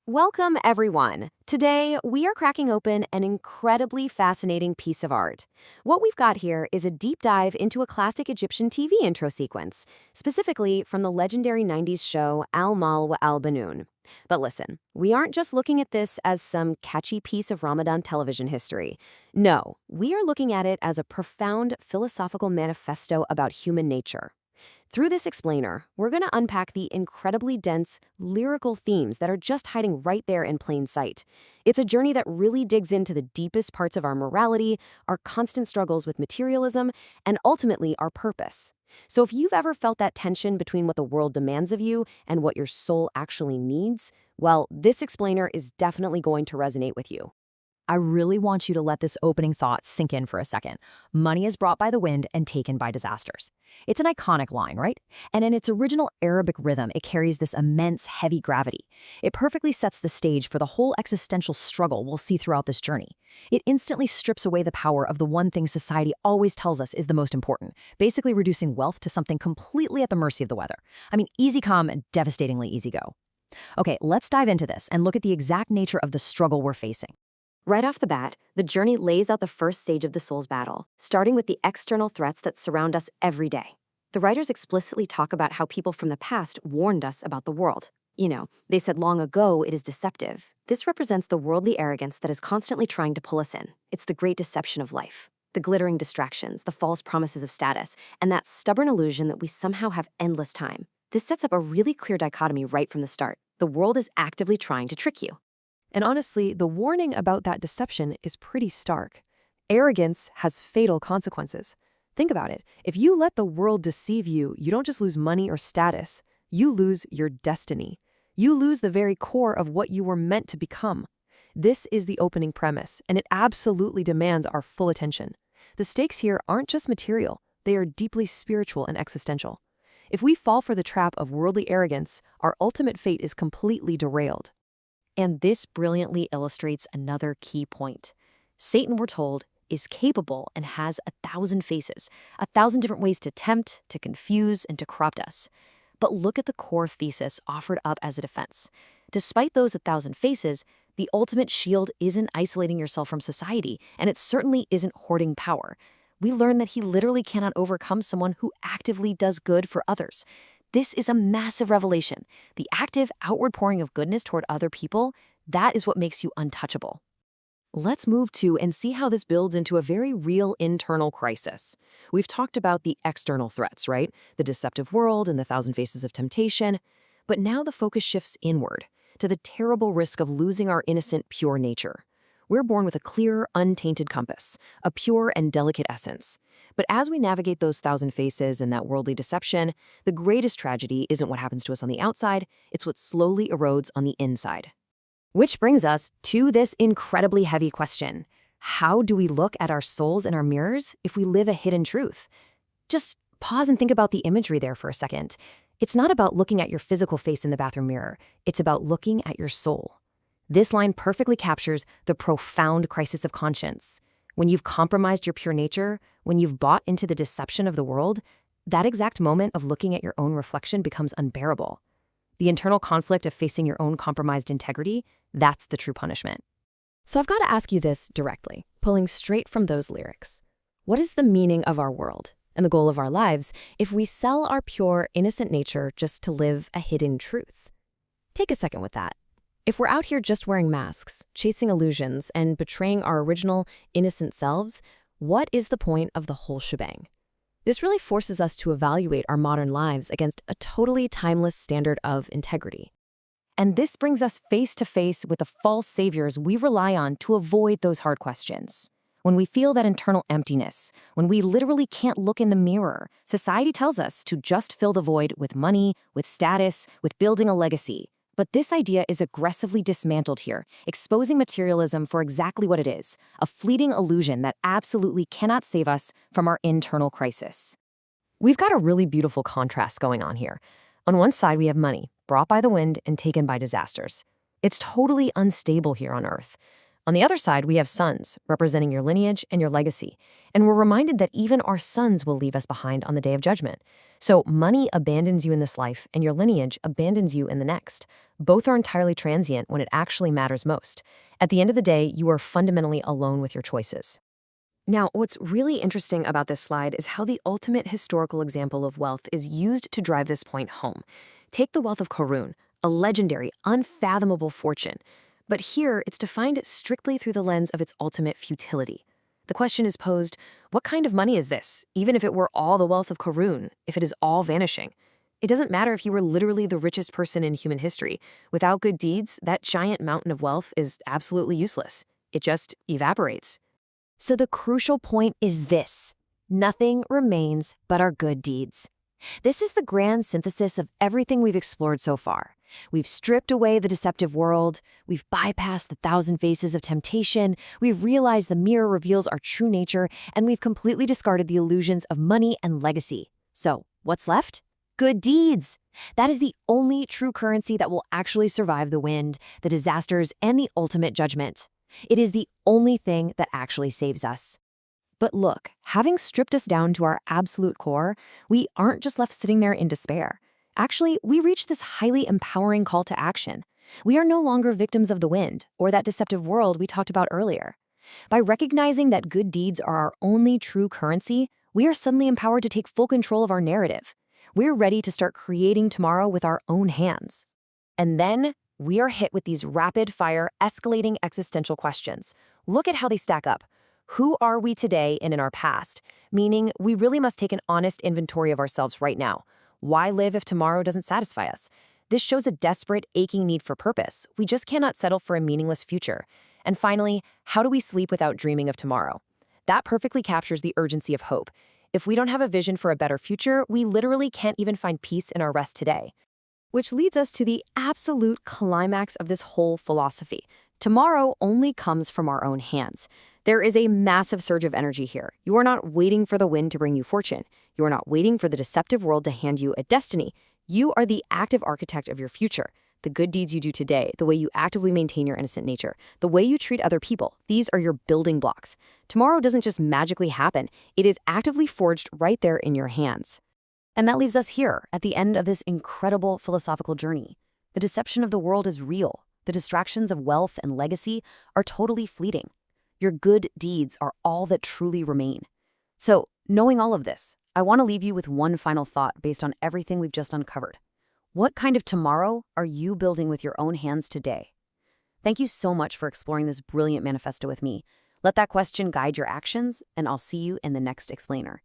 Welcome, everyone. Today, we are cracking open an incredibly fascinating piece of art. What we've got here is a deep dive into a classic Egyptian TV intro sequence, specifically from the legendary 90s show Wal Banoun. But listen, we aren't just looking at this as some catchy piece of Ramadan television history. No, we are looking at it as a profound philosophical manifesto about human nature. Through this explainer, we're going to unpack the incredibly dense, lyrical themes that are just hiding right there in plain sight. It's a journey that really digs into the deepest parts of our morality, our constant struggles with materialism, and ultimately our purpose. So if you've ever felt that tension between what the world demands of you and what your soul actually needs, well, this explainer is definitely going to resonate with you. I really want you to let this opening thought sink in for a second. Money is brought by the wind and taken by disasters. It's an iconic line, right? And in its original Arabic rhythm, it carries this immense, heavy gravity. It perfectly sets the stage for the whole existential struggle we'll see throughout this journey. It instantly strips away the power of the one thing society always tells us is the most important, basically reducing wealth to something completely at the mercy of the weather. I mean, easy come and devastatingly easy go. Okay, let's dive into this and look at the exact nature of the struggle we're facing. Right off the bat, the journey lays out the first stage of the soul's battle, starting with the external threats that surround us every day. The writers explicitly talk about how people from the past warned us about the world. They said long ago it is deceptive. This represents the worldly arrogance that is constantly trying to pull us in. It's the great deception of life. The glittering distractions, the false promises of status, and that stubborn illusion that we somehow have endless time. This sets up a really clear dichotomy right from the start. The world is actively trying to trick you. And honestly, the warning about that deception is pretty stark. Arrogance has fatal consequences. Think about it. If you let the world deceive you, you don't just lose money or status, you lose your destiny. You lose the very core of what you were meant to become. This is the opening premise, and it absolutely demands our full attention. The stakes here aren't just material, they are deeply spiritual and existential. If we fall for the trap of worldly arrogance, our ultimate fate is completely derailed. And this brilliantly illustrates another key point. Satan, we're told, is capable and has 1,000 faces, 1,000 different ways to tempt, to confuse, and to corrupt us. But look at the core thesis offered up as a defense. Despite those 1,000 faces, the ultimate shield isn't isolating yourself from society, and it certainly isn't hoarding power. We learn that he literally cannot overcome someone who actively does good for others. This is a massive revelation. The active, outward pouring of goodness toward other people, that is what makes you untouchable. Let's move to and see how this builds into a very real internal crisis. We've talked about the external threats, right? The deceptive world and the 1,000 faces of temptation. But now the focus shifts inward, to the terrible risk of losing our innocent, pure nature. We're born with a clear, untainted compass, a pure and delicate essence. But as we navigate those 1,000 faces and that worldly deception, the greatest tragedy isn't what happens to us on the outside, it's what slowly erodes on the inside. Which brings us to this incredibly heavy question. How do we look at our souls in our mirrors if we live a hidden truth? Just pause and think about the imagery there for a second. It's not about looking at your physical face in the bathroom mirror. It's about looking at your soul. This line perfectly captures the profound crisis of conscience. When you've compromised your pure nature, when you've bought into the deception of the world, that exact moment of looking at your own reflection becomes unbearable. The internal conflict of facing your own compromised integrity, that's the true punishment. So I've got to ask you this directly, pulling straight from those lyrics. What is the meaning of our world and the goal of our lives if we sell our pure, innocent nature just to live a hidden truth? Take a second with that. If we're out here just wearing masks, chasing illusions, and betraying our original, innocent selves, what is the point of the whole shebang? This really forces us to evaluate our modern lives against a totally timeless standard of integrity. And this brings us face to face with the false saviors we rely on to avoid those hard questions. When we feel that internal emptiness, when we literally can't look in the mirror, society tells us to just fill the void with money, with status, with building a legacy. But this idea is aggressively dismantled here, exposing materialism for exactly what it is, a fleeting illusion that absolutely cannot save us from our internal crisis. We've got a really beautiful contrast going on here. On one side, we have money, brought by the wind and taken by disasters. It's totally unstable here on Earth. On the other side, we have sons, representing your lineage and your legacy. And we're reminded that even our sons will leave us behind on the day of judgment. So money abandons you in this life, and your lineage abandons you in the next. Both are entirely transient when it actually matters most. At the end of the day, you are fundamentally alone with your choices. Now, what's really interesting about this slide is how the ultimate historical example of wealth is used to drive this point home. Take the wealth of Qarun, a legendary, unfathomable fortune. But here, it's defined strictly through the lens of its ultimate futility. The question is posed, what kind of money is this, even if it were all the wealth of Qarun, if it is all vanishing? It doesn't matter if you were literally the richest person in human history. Without good deeds, that giant mountain of wealth is absolutely useless. It just evaporates. So the crucial point is this: nothing remains but our good deeds. This is the grand synthesis of everything we've explored so far. We've stripped away the deceptive world, we've bypassed the thousand faces of temptation, we've realized the mirror reveals our true nature, and we've completely discarded the illusions of money and legacy. So, what's left? Good deeds. That is the only true currency that will actually survive the wind, the disasters, and the ultimate judgment. It is the only thing that actually saves us. But look, having stripped us down to our absolute core, we aren't just left sitting there in despair. Actually, we reach this highly empowering call to action. We are no longer victims of the wind or that deceptive world we talked about earlier. By recognizing that good deeds are our only true currency, we are suddenly empowered to take full control of our narrative. We're ready to start creating tomorrow with our own hands. And then we are hit with these rapid-fire, escalating existential questions. Look at how they stack up. Who are we today and in our past? Meaning, we really must take an honest inventory of ourselves right now. Why live if tomorrow doesn't satisfy us? This shows a desperate, aching need for purpose. We just cannot settle for a meaningless future. And finally, how do we sleep without dreaming of tomorrow? That perfectly captures the urgency of hope. If we don't have a vision for a better future, we literally can't even find peace in our rest today. Which leads us to the absolute climax of this whole philosophy. Tomorrow only comes from our own hands. There is a massive surge of energy here. You are not waiting for the wind to bring you fortune. You are not waiting for the deceptive world to hand you a destiny. You are the active architect of your future. The good deeds you do today, the way you actively maintain your innocent nature, the way you treat other people, these are your building blocks. Tomorrow doesn't just magically happen. It is actively forged right there in your hands. And that leaves us here at the end of this incredible philosophical journey. The deception of the world is real. The distractions of wealth and legacy are totally fleeting. Your good deeds are all that truly remain. So, knowing all of this, I want to leave you with one final thought based on everything we've just uncovered. What kind of tomorrow are you building with your own hands today? Thank you so much for exploring this brilliant manifesto with me. Let that question guide your actions, and I'll see you in the next explainer.